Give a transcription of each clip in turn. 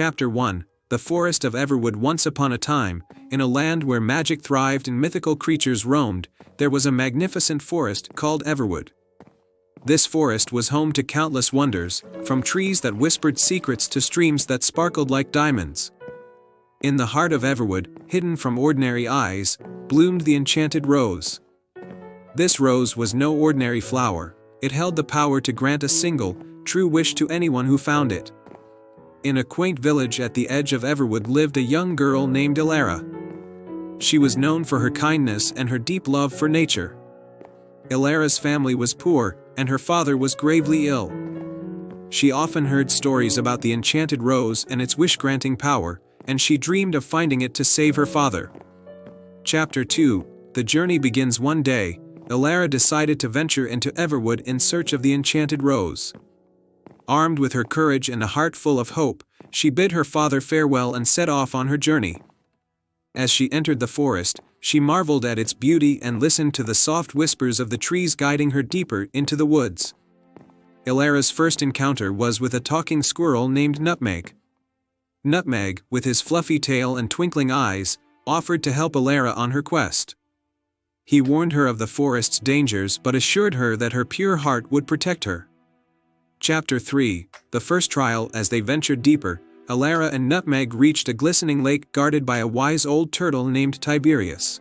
Chapter 1 The Forest of Everwood. Once upon a time, in a land where magic thrived and mythical creatures roamed, there was a magnificent forest called Everwood. This forest was home to countless wonders, from trees that whispered secrets to streams that sparkled like diamonds. In the heart of Everwood, hidden from ordinary eyes, bloomed the enchanted rose. This rose was no ordinary flower. It held the power to grant a single, true wish to anyone who found it. In a quaint village at the edge of Everwood lived a young girl named Elara. She was known for her kindness and her deep love for nature. Elara's family was poor, and her father was gravely ill. She often heard stories about the enchanted rose and its wish-granting power, and she dreamed of finding it to save her father. Chapter 2 The journey begins. One day, Elara decided to venture into Everwood in search of the enchanted rose. Armed with her courage and a heart full of hope, she bid her father farewell and set off on her journey. As she entered the forest, she marveled at its beauty and listened to the soft whispers of the trees guiding her deeper into the woods. Elara's first encounter was with a talking squirrel named Nutmeg. Nutmeg, with his fluffy tail and twinkling eyes, offered to help Elara on her quest. He warned her of the forest's dangers but assured her that her pure heart would protect her. Chapter 3 The First Trial. As they ventured deeper, Elara and Nutmeg reached a glistening lake guarded by a wise old turtle named Tiberius.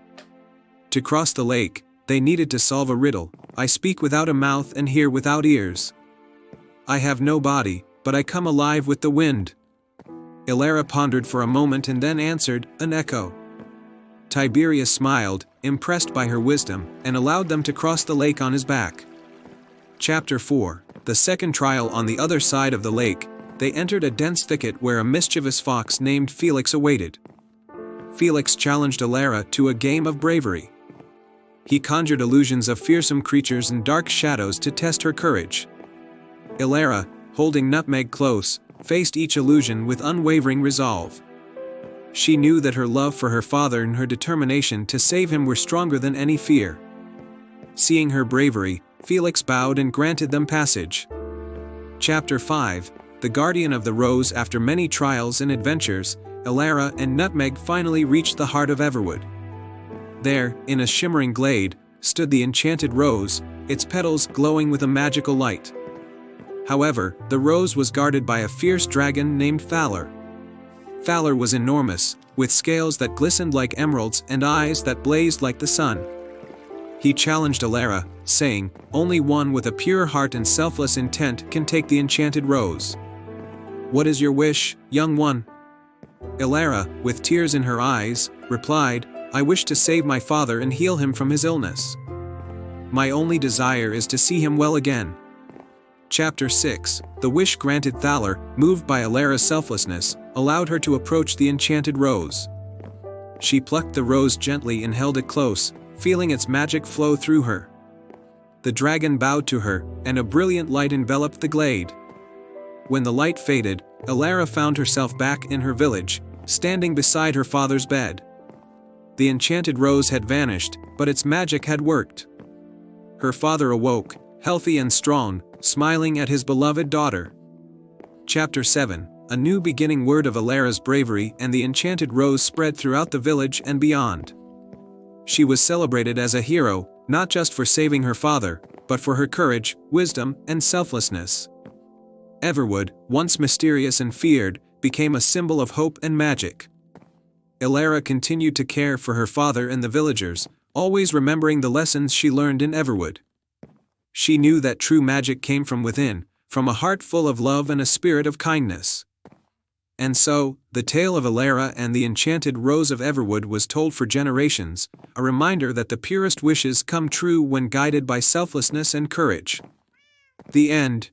To cross the lake, they needed to solve a riddle. I speak without a mouth and hear without ears. I have no body, but I come alive with the wind. Elara pondered for a moment and then answered, an echo. Tiberius smiled, impressed by her wisdom, and allowed them to cross the lake on his back. Chapter 4 The Second Trial. On the other side of the lake, they entered a dense thicket where a mischievous fox named Felix awaited. Felix challenged Elara to a game of bravery. He conjured illusions of fearsome creatures and dark shadows to test her courage. Elara, holding Nutmeg close, faced each illusion with unwavering resolve. She knew that her love for her father and her determination to save him were stronger than any fear. Seeing her bravery, Felix bowed and granted them passage. Chapter 5 The Guardian of the Rose. After many trials and adventures, Elara and Nutmeg finally reached the heart of Everwood. There, in a shimmering glade, stood the enchanted rose, its petals glowing with a magical light. However, the rose was guarded by a fierce dragon named Thaler. Thaler was enormous, with scales that glistened like emeralds and eyes that blazed like the sun. He challenged Elara, saying, only one with a pure heart and selfless intent can take the enchanted rose. What is your wish, young one? Elara, with tears in her eyes, replied, I wish to save my father and heal him from his illness. My only desire is to see him well again. Chapter 6 The wish granted. Thaler, moved by Elara's selflessness, allowed her to approach the enchanted rose. She plucked the rose gently and held it close, feeling its magic flow through her. The dragon bowed to her, and a brilliant light enveloped the glade. When the light faded, Elara found herself back in her village, standing beside her father's bed. The enchanted rose had vanished, but its magic had worked. Her father awoke, healthy and strong, smiling at his beloved daughter. Chapter 7 A new beginning. Word of Elara's bravery and the enchanted rose spread throughout the village and beyond. She was celebrated as a hero, not just for saving her father, but for her courage, wisdom, and selflessness. Everwood, once mysterious and feared, became a symbol of hope and magic. Elara continued to care for her father and the villagers, always remembering the lessons she learned in Everwood. She knew that true magic came from within, from a heart full of love and a spirit of kindness. And so, the tale of Elara and the enchanted rose of Everwood was told for generations, a reminder that the purest wishes come true when guided by selflessness and courage. The end.